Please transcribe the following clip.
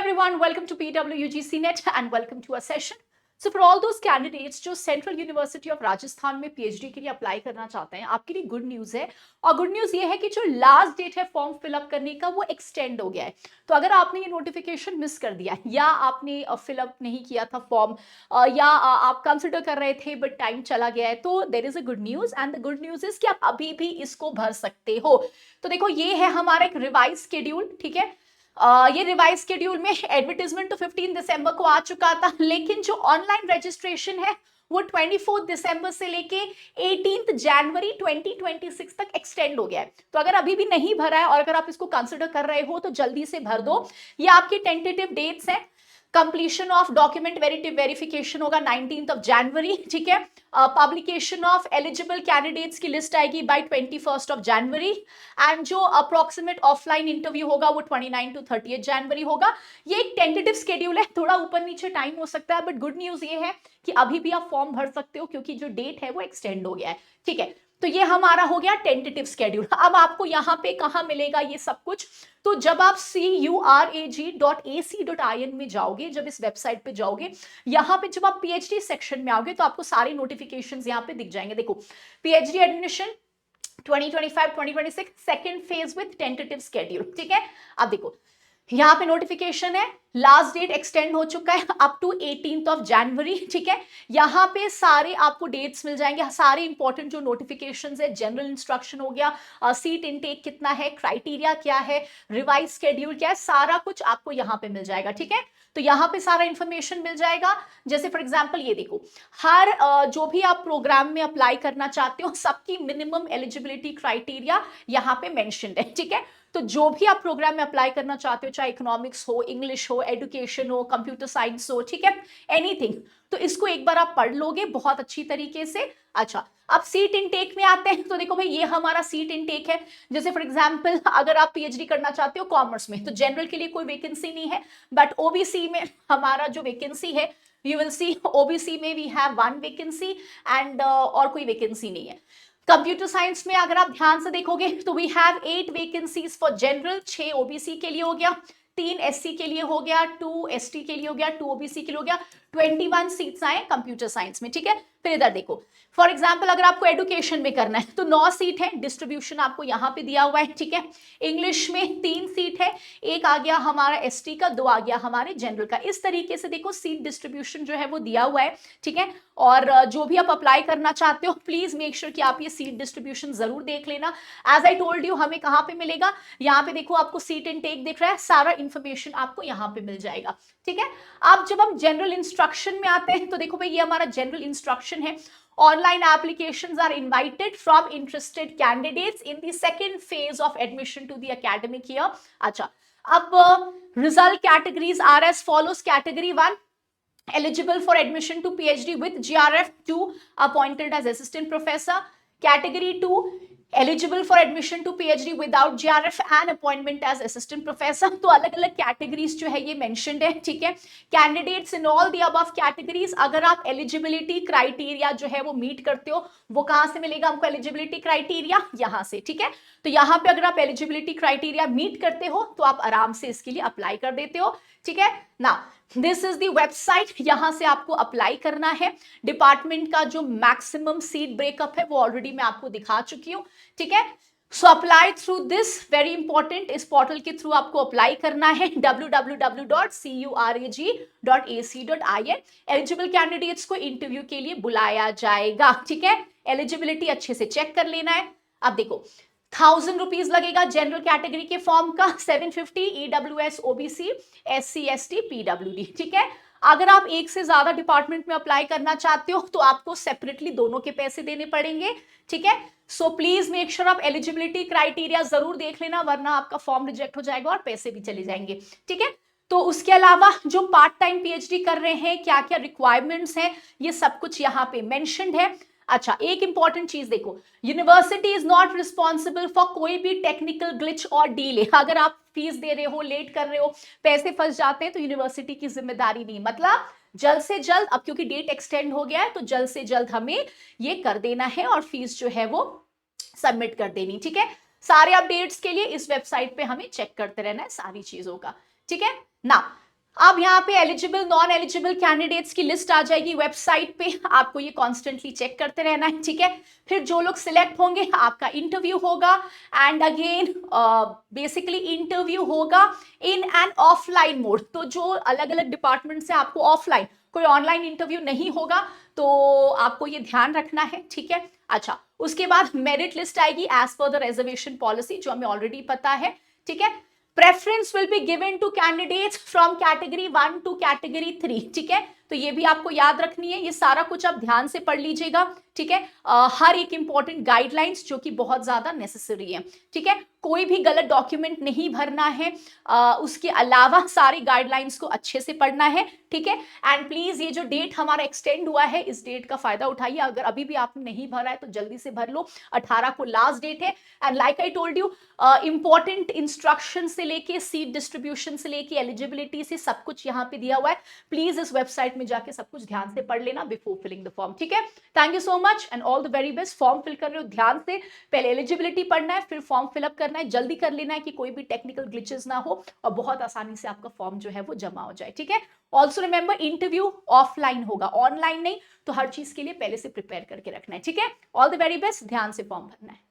everyone, welcome to PWUGC Net and welcome to our session. So for all those candidates जो central university of Rajasthan में PhD के लिए apply करना चाहते हैं, आपके लिए गुड न्यूज है। और गुड न्यूज ये है कि जो लास्ट डेट है फॉर्म फिलअप करने का वो एक्सटेंड हो गया है। तो अगर आपने ये नोटिफिकेशन मिस कर दिया या आपने फिलअप नहीं किया था फॉर्म या आप कंसिडर कर रहे थे बट टाइम चला गया है, तो there is a good news and the good news is कि आप अभी भी इसको भर सकते हो। तो देखो ये है हमारा एक रिवाइज शेड्यूल, ठीक है। ये रिवाइज शेड्यूल में एडवर्टाइजमेंट तो 15 दिसंबर को आ चुका था, लेकिन जो ऑनलाइन रजिस्ट्रेशन है वो 24 दिसंबर से लेके 18 जनवरी 2026 तक एक्सटेंड हो गया है। तो अगर अभी भी नहीं भरा है और अगर आप इसको कंसिडर कर रहे हो तो जल्दी से भर दो। ये आपकी टेंटेटिव डेट्स है। कंप्लीशन ऑफ डॉक्यूमेंट वेरिफिकेशन होगा 19 जनवरी, ठीक है। पब्लिकेशन ऑफ एलिजिबल कैंडिडेट्स की लिस्ट आएगी बाय 21 जनवरी एंड जो अप्रोक्सीमेट ऑफलाइन इंटरव्यू होगा वो 29 to 30 जनवरी होगा। ये एक टेंटेटिव स्केड्यूल है, थोड़ा ऊपर नीचे टाइम हो सकता है, बट गुड न्यूज ये है कि अभी भी आप फॉर्म भर सकते हो क्योंकि जो डेट है वो एक्सटेंड हो गया है, ठीक है। तो ये हमारा हो गया टेंटेटिव स्केड्यूल। अब आपको यहाँ पे कहाँ मिलेगा ये सब कुछ, तो जब आप curag.ac.in में जाओगे, जब इस वेबसाइट पे जाओगे, यहाँ पे जब आप पीएचडी सेक्शन में आओगे तो आपको सारे नोटिफिकेशंस यहाँ पे दिख जाएंगे। देखो PhD admission 2025-2026 second phase with tentative schedule, ठीक है। अब देखो यहाँ पे नोटिफिकेशन है, लास्ट डेट एक्सटेंड हो चुका है अप टू 18 जनवरी, ठीक है। यहाँ पे सारे आपको डेट्स मिल जाएंगे, सारे इंपॉर्टेंट जो नोटिफिकेशंस है, जनरल इंस्ट्रक्शन हो गया, सीट इनटेक कितना है, क्राइटेरिया क्या है, रिवाइज शेड्यूल क्या है, सारा कुछ आपको यहाँ पे मिल जाएगा, ठीक है। तो यहाँ पे सारा इंफॉर्मेशन मिल जाएगा। जैसे फॉर एग्जांपल ये देखो, हर जो भी आप प्रोग्राम में अप्लाई करना चाहते हो सबकी मिनिमम एलिजिबिलिटी क्राइटेरिया यहाँ पे मेंशन्ड है, ठीक है। तो जो भी आप प्रोग्राम में अप्लाई करना चाहते हो, चाहे इकोनॉमिक्स हो, इंग्लिश हो, एजुकेशन हो, कंप्यूटर साइंस हो, ठीक है, एनीथिंग, तो इसको एक बार आप पढ़ लोगे बहुत अच्छी तरीके से। अच्छा, अब सीट इनटेक में आते हैं, तो देखो भाई ये हमारा सीट इनटेक है। जैसे फॉर एग्जांपल अगर आप पीएचडी करना चाहते हो कॉमर्स में तो जनरल के लिए कोई वैकेंसी नहीं है, बट ओबीसी में हमारा जो वैकेंसी है, यू विल सी ओबीसी में वी हैव 1 वैकेंसी एंड और कोई वैकेंसी नहीं है। कंप्यूटर साइंस में अगर आप ध्यान से देखोगे तो we have 8 vacancies for general, 6 OBC के लिए हो गया, 3 एससी के लिए हो गया, 2 एसटी के लिए हो गया, 2 ओबीसी के लिए हो गया, 21 सीट्स आए कंप्यूटर साइंस में, ठीक है। फिर इधर देखो फॉर एग्जांपल अगर आपको एजुकेशन में करना है तो 9 सीट है, डिस्ट्रीब्यूशन आपको यहाँ पे दिया हुआ है, ठीक है। इंग्लिश में 3 सीट है, एक आ गया हमारा एसटी का, 2 आ गया हमारे जनरल का। इस तरीके से देखो सीट डिस्ट्रीब्यूशन जो है वो दिया हुआ है, ठीक है। और जो भी आप अप्लाई करना चाहते हो प्लीज मेक श्योर कि आप ये सीट डिस्ट्रीब्यूशन जरूर देख लेना। एज आई टोल्ड यू, हमें कहाँ पे मिलेगा, यहाँ पे देखो आपको सीट इनटेक दिख रहा है, सारा इंफॉर्मेशन आपको यहाँ पे मिल जाएगा, ठीक है। अब जब हम जनरल इंस्ट्रक्शन में आते हैं तो देखो भाई ये हमारा जनरल इंस्ट्रक्शन है। Online applications are invited from interested candidates in the second phase of admission to the academic year. अच्छा, अब result categories are as follows. Category 1, eligible for admission to PhD with GRF 2, appointed as assistant professor. Category 2, eligible for admission to PhD without GRF and appointment as assistant professor. तो अलग अलग categories जो है ये mentioned है, ठीक है। Candidates in all the above categories, अगर आप एलिजिबिलिटी क्राइटेरिया जो है वो मीट करते हो, वो कहाँ से मिलेगा हमको एलिजिबिलिटी क्राइटेरिया, यहाँ से, ठीक है। तो यहाँ पे अगर आप एलिजिबिलिटी क्राइटेरिया मीट करते हो तो आप आराम से इसके लिए अप्लाई कर देते हो, ठीक है ना। दिस इज द वेबसाइट, यहां से आपको अप्लाई करना है। डिपार्टमेंट का जो मैक्सिमम सीट ब्रेकअप है वो ऑलरेडी मैं आपको दिखा चुकी हूं, ठीक है। So apply through this, very important, इस पोर्टल के थ्रू आपको अप्लाई करना है www.curag.ac.in। एलिजिबल कैंडिडेट्स को इंटरव्यू के लिए बुलाया जाएगा, ठीक है। एलिजिबिलिटी अच्छे से चेक कर लेना है। अब देखो 1000 रुपीज लगेगा जनरल कैटेगरी के फॉर्म का, 750 EWS OBC SC ST PWD, ठीक है। अगर आप एक से ज्यादा डिपार्टमेंट में अप्लाई करना चाहते हो तो आपको सेपरेटली दोनों के पैसे देने पड़ेंगे, ठीक है। सो प्लीज मेक श्योर आप एलिजिबिलिटी क्राइटेरिया जरूर देख लेना, वरना आपका फॉर्म रिजेक्ट हो जाएगा और पैसे भी चले जाएंगे, ठीक है। तो उसके अलावा जो पार्ट टाइम पीएचडी कर रहे हैं क्या क्या रिक्वायरमेंट्स हैं ये सब कुछ यहाँ पे मेंशन्ड है। अच्छा, एक इंपॉर्टेंट चीज देखो, university is not responsible for कोई भी टेक्निकल ग्लिच और डीले। अगर आप फीस दे रहे हो, लेट कर रहे हो, पैसे फंस जाते हैं तो यूनिवर्सिटी की जिम्मेदारी नहीं। मतलब जल्द से जल्द, अब क्योंकि डेट एक्सटेंड हो गया है तो जल्द से जल्द हमें ये कर देना है और फीस जो है वो सबमिट कर देनी, ठीक है। सारे अपडेट्स के लिए इस वेबसाइट पे हमें चेक करते रहना है सारी चीजों का, ठीक है ना। अब यहाँ पे एलिजिबल नॉन एलिजिबल कैंडिडेट्स की लिस्ट आ जाएगी वेबसाइट पे, आपको ये कॉन्स्टेंटली चेक करते रहना है, ठीक है। फिर जो लोग सिलेक्ट होंगे आपका इंटरव्यू होगा, एंड अगेन बेसिकली इंटरव्यू होगा इन एन ऑफलाइन मोड। तो जो अलग अलग डिपार्टमेंट से आपको ऑफलाइन, कोई ऑनलाइन इंटरव्यू नहीं होगा, तो आपको ये ध्यान रखना है, ठीक है। अच्छा, उसके बाद मेरिट लिस्ट आएगी as per the reservation policy, जो हमें ऑलरेडी पता है, ठीक है। Preference will be given to candidates from category 1 to category 3, ठीक है। तो ये भी आपको याद रखनी है, ये सारा कुछ आप ध्यान से पढ़ लीजिएगा, ठीक है। हर एक इंपॉर्टेंट गाइडलाइंस जो कि बहुत ज्यादा नेसेसरी है, ठीक है। कोई भी गलत डॉक्यूमेंट नहीं भरना है, उसके अलावा सारी गाइडलाइंस को अच्छे से पढ़ना है, ठीक है। एंड प्लीज ये जो डेट हमारा एक्सटेंड हुआ है, इस डेट का फायदा उठाइए। अगर अभी भी आपने नहीं भरा है तो जल्दी से भर लो, 18 को लास्ट डेट है। And like I told you, important instruction से लेके सीट डिस्ट्रीब्यूशन से लेके एलिजिबिलिटी से सब कुछ यहाँ पे दिया हुआ है। प्लीज इस वेबसाइट में जाके सब कुछ ध्यान से पढ़ लेना बिफोर फिलिंग द फॉर्म, ठीक है। Thank you so much and all the very best. Form fill कर रहे हो ध्यान से, पहले एलिजिबिलिटी पढ़ना है, फिर फॉर्म फिलअप करना है, जल्दी कर लेना है कि कोई भी टेक्निकल ग्लिचेस ना हो और बहुत आसानी से आपका फॉर्म जो है वो जमा हो जाए, ठीक है। ऑल्सो रिमेंबर, इंटरव्यू ऑफलाइन होगा, ऑनलाइन नहीं, तो हर चीज के लिए पहले से प्रिपेयर करके रखना है, ठीक है। ऑल द वेरी बेस्ट, ध्यान से फॉर्म भरना है।